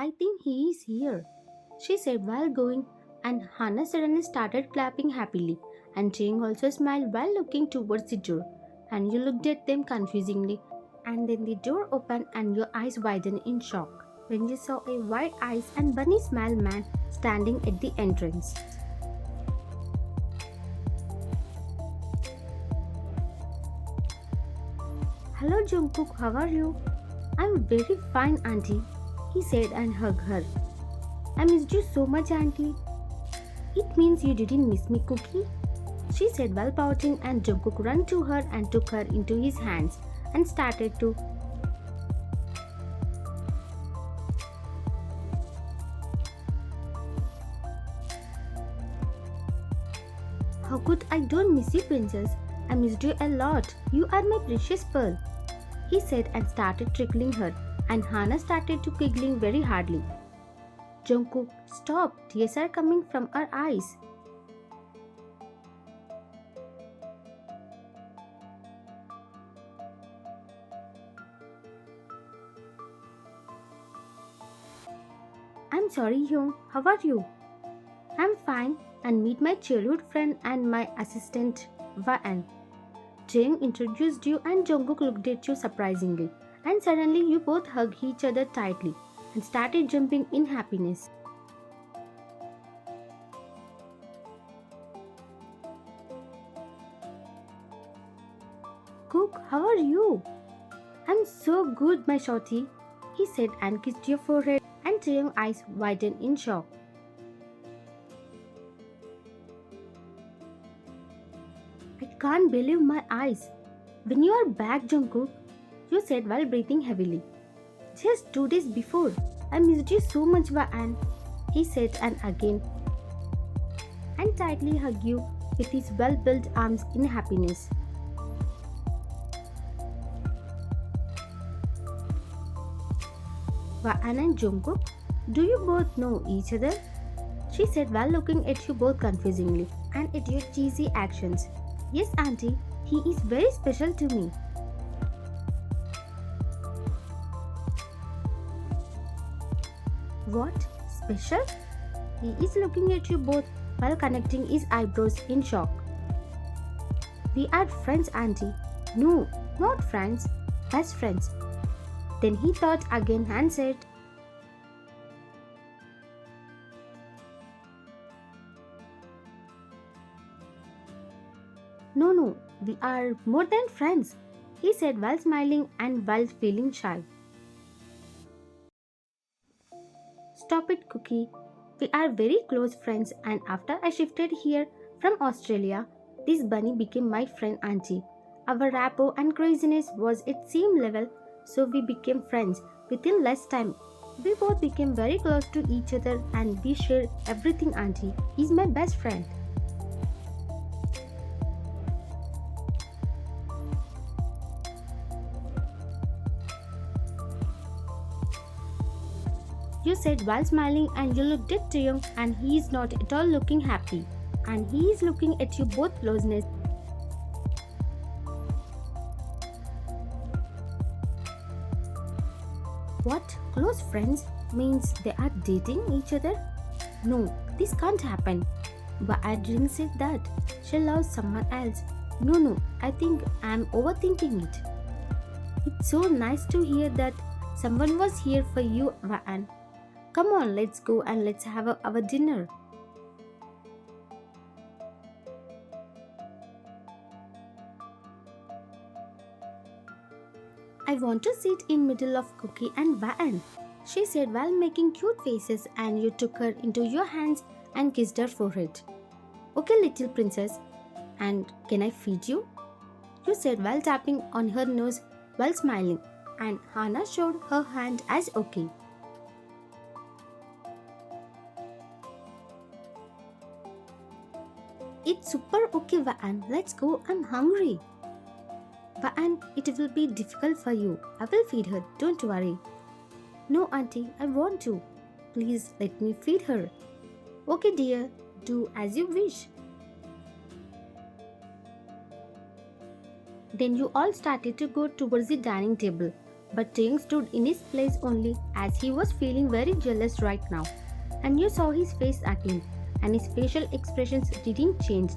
I think he is here, she said while going, and Hannah suddenly started clapping happily, and Jane also smiled while looking towards the door, and you looked at them confusingly, and then the door opened and your eyes widened in shock when you saw a wide eyes and bunny smile man standing at the entrance. Hello Jungkook, how are you? I'm very fine, Auntie, he said and hugged her. I missed you so much, Auntie. It means you didn't miss me, Cookie, she said while pouting, and Jungkook ran to her and took her into his hands and started to. How could I don't miss you, princess? I missed you a lot. You are my precious pearl, he said and started tickling her, and Hannah started to giggling very hardly. Jungkook, stop! Tears are coming from our eyes. I'm sorry, Hyung. How are you? I'm fine, and meet my childhood friend and my assistant, Vaan. Jang introduced you and Jungkook looked at you surprisingly, and suddenly you both hugged each other tightly and started jumping in happiness. Cook, how are you? I'm so good, my shorty, he said and kissed your forehead, and Jang's eyes widened in shock. I can't believe my eyes. When you are back, Jungkook, you said while breathing heavily. Just 2 days before, I missed you so much, Vaan, he said and again, and tightly hugged you with his well-built arms in happiness. Vaan and Jungkook, do you both know each other? She said while looking at you both confusingly and at your cheesy actions. Yes, Auntie, he is very special to me. What? Special? He is looking at you both while connecting his eyebrows in shock. We are friends, Auntie. No, not friends, best friends. Then he thought again and said, No, no, we are more than friends, he said while smiling and while feeling shy. Stop it, Cookie. We are very close friends, and after I shifted here from Australia, this bunny became my friend Auntie. Our rapport and craziness was at same level, so we became friends within less time. We both became very close to each other and we shared everything, Auntie. He's my best friend. You said while smiling, and you looked at Taeyong, and he is not at all looking happy. And he is looking at you both closeness. What? Close friends? Means they are dating each other? No, this can't happen. But I didn't say that. She loves someone else. No, no, I think I'm overthinking it. It's so nice to hear that someone was here for you, Vaan. Come on, let's go and let's have our dinner. I want to sit in middle of Cookie and Vaan, she said while making cute faces, and you took her into your hands and kissed her forehead. Okay, little princess, and can I feed you? You said while tapping on her nose while smiling, and Hannah showed her hand as okay. It's super okay, Vaan. Let's go. I'm hungry. Vaan, it will be difficult for you. I will feed her. Don't worry. No, Auntie, I want to. Please let me feed her. Okay, dear. Do as you wish. Then you all started to go towards the dining table, But Taeyong stood in his place only as he was feeling very jealous right now. And you saw his face again, and his facial expressions didn't change.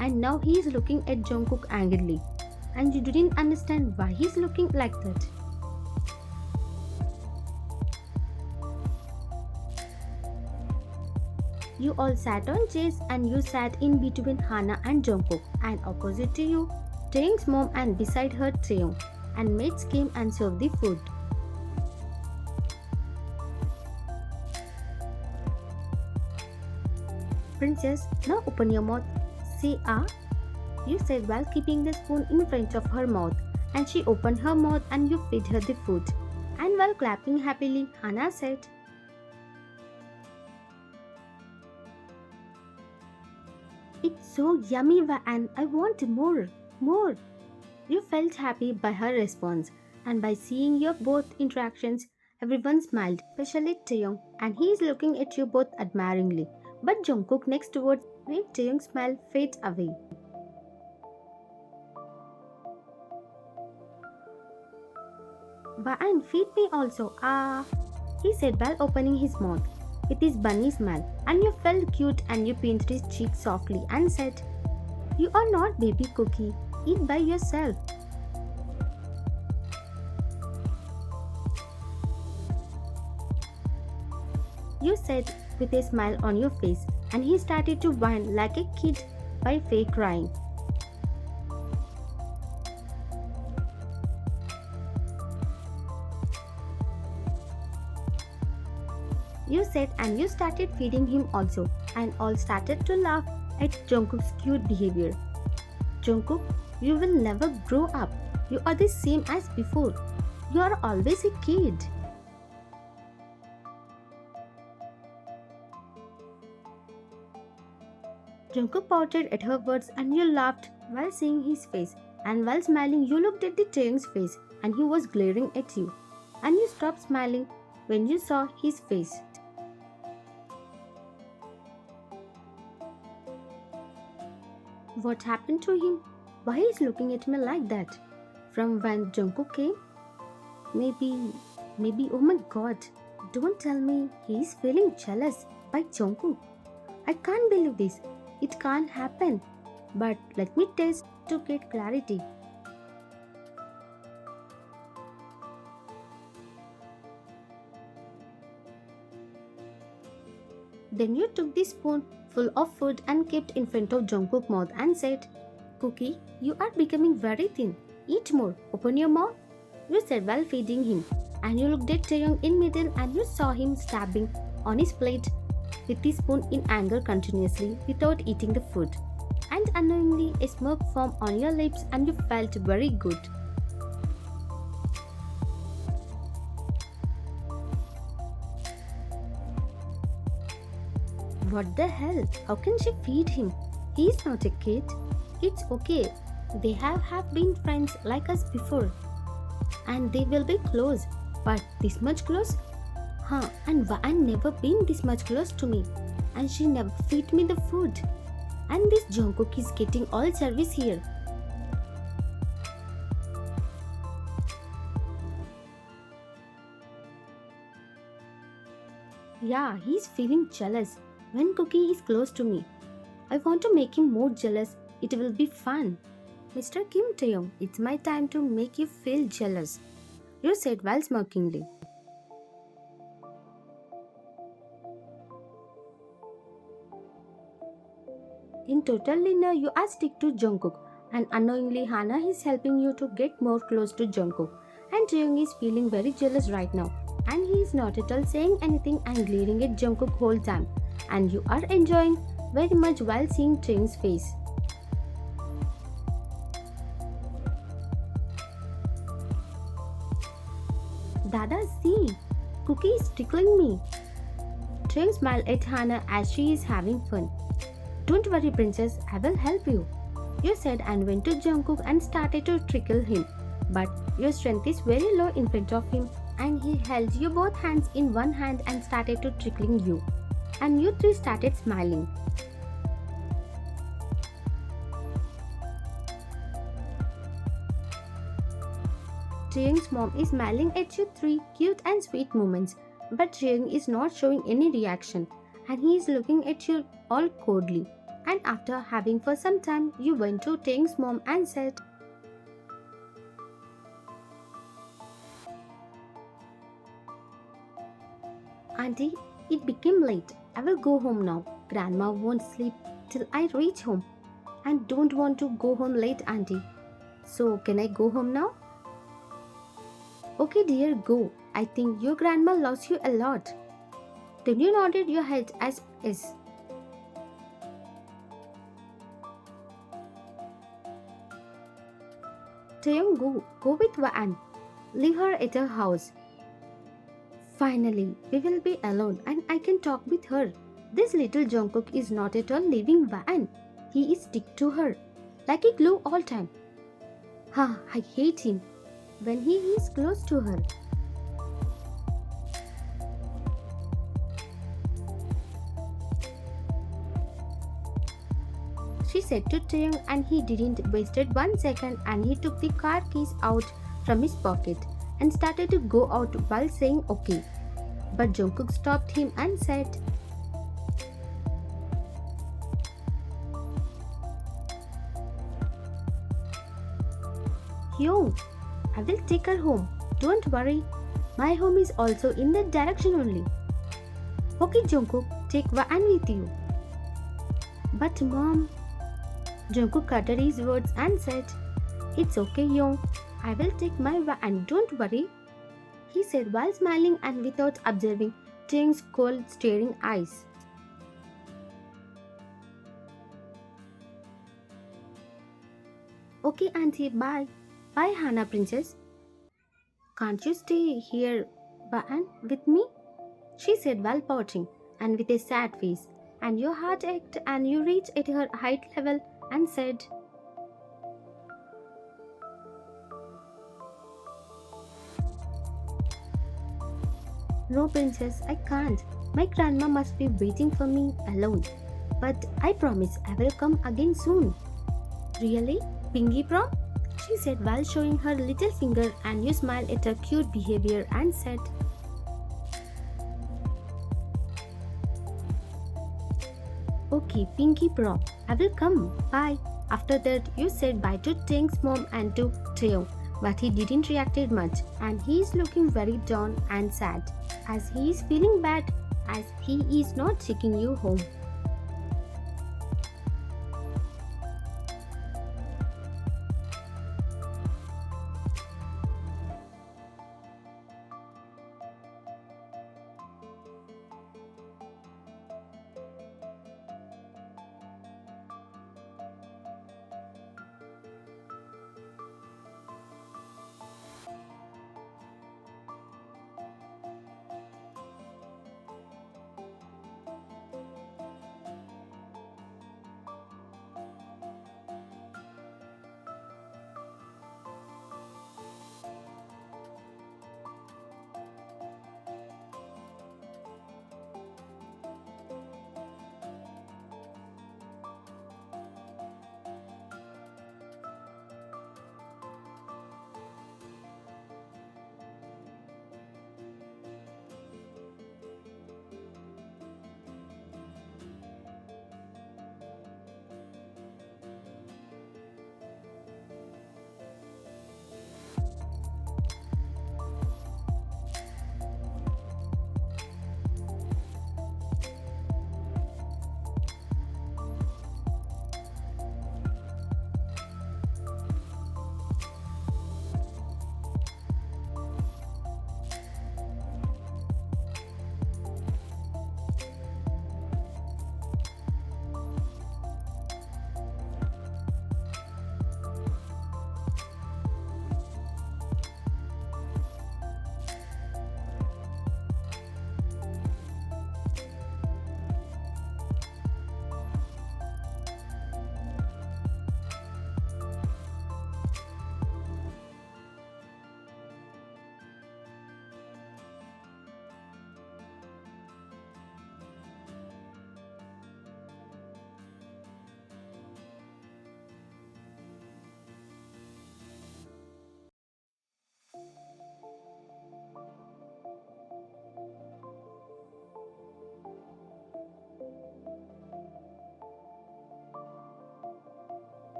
And now he is looking at Jungkook angrily. And you didn't understand why he's looking like that. You all sat on chairs and you sat in between Hana and Jungkook, and opposite to you, Taeyong's mom, and beside her Taeyong, and mates came and served the food. Princess, now open your mouth. Say ah, you said while keeping the spoon in front of her mouth, and she opened her mouth and you fed her the food. And while clapping happily, Hana said, "It's so yummy and I want more, more." You felt happy by her response, and by seeing your both interactions, everyone smiled, especially Taeyong, and he is looking at you both admiringly. But Jungkook next words made Taeyong's smile fade away. And feed me also, ah, he said while opening his mouth with his bunny smile, and you felt cute and you pinched his cheek softly and said, "You are not baby Cookie, eat by yourself." You said with a smile on your face, and he started to whine like a kid by fake crying. You said and you started feeding him also, and all started to laugh at Jungkook's cute behavior. "Jungkook, you will never grow up. You are the same as before. You are always a kid." Jungkook pouted at her words and you laughed while seeing his face, and while smiling you looked at the Taeyong's face and he was glaring at you, and you stopped smiling when you saw his face. What happened to him? Why is looking at me like that? From when Jungkook came? Maybe, oh my god, don't tell me he is feeling jealous by Jungkook. I can't believe this. It can't happen. But let me test to get clarity. Then you took the spoon full of food and kept in front of Jungkook's mouth and said, "Cookie, you are becoming very thin. Eat more. Open your mouth," you said while feeding him. And you looked at Taeyong in middle and you saw him stabbing on his plate with the spoon in anger continuously without eating the food. And unknowingly a smirk formed on your lips and you felt very good. What the hell? How can she feed him? He's not a kid. It's okay. They have been friends like us before. And they will be close. But this much close? And never been this much close to me. And she never feed me the food. And this Jungkook is getting all service here. Yeah, he's feeling jealous when Cookie is close to me. I want to make him more jealous. It will be fun. "Mr. Kim Taeyong, it's my time to make you feel jealous," you said while smokingly. In total dinner, you are stick to Jungkook, and unknowingly Hana is helping you to get more close to Jungkook. And Taeyong is feeling very jealous right now, and he is not at all saying anything and glaring at Jungkook whole time. And you are enjoying very much while seeing Taeyong's face. "Dada, see, Cookie is tickling me." Taeyong smiled at Hana as she is having fun. "Don't worry, princess, I will help you," you said and went to Jungkook and started to tickle him. But your strength is very low in front of him, and he held you both hands in one hand and started to tickling you. And you three started smiling. Taeyong's mom is smiling at you three cute and sweet moments, but Taeyong is not showing any reaction and he is looking at you all coldly. And after having for some time, you went to Taeyong's mom and said, Auntie, it became late. I will go home now. Grandma won't sleep till I reach home. And don't want to go home late, Auntie. So, can I go home now? Okay, dear, go. I think your grandma loves you a lot. Then you nodded your head as is. Taeyong, go with Waan. Leave her at her house. Finally, we will be alone and I can talk with her. This little Jungkook is not at all leaving Waan. He is stick to her, like a glue all time. I hate him when he is close to her. She said to Taeyong and he didn't wasted 1 second and he took the car keys out from his pocket and started to go out while saying okay. But Jungkook stopped him and said, Yo, I will take her home. Don't worry. My home is also in that direction only. Okay, Jungkook, take Waan with you. But mom, Jungkook uttered his words and said, It's okay, Young. I will take my Waan, don't worry. He said while smiling and without observing Taeyong's cold, staring eyes. Okay, Auntie, bye. Bye, Hana Princess. Can't you stay here, Waan, with me? She said while pouting and with a sad face. And your heart ached and you reached at her height level and said, No, Princess, I can't. My grandma must be waiting for me alone. But I promise I will come again soon. Really? Pinky prom? She said while showing her little finger and you smiled at her cute behavior and said, Okay, Pinky prom. I will come. Bye. After that, you said bye to Taeyong's mom and to Taeyong. But he didn't react much and he is looking very down and sad as he is feeling bad as he is not taking you home.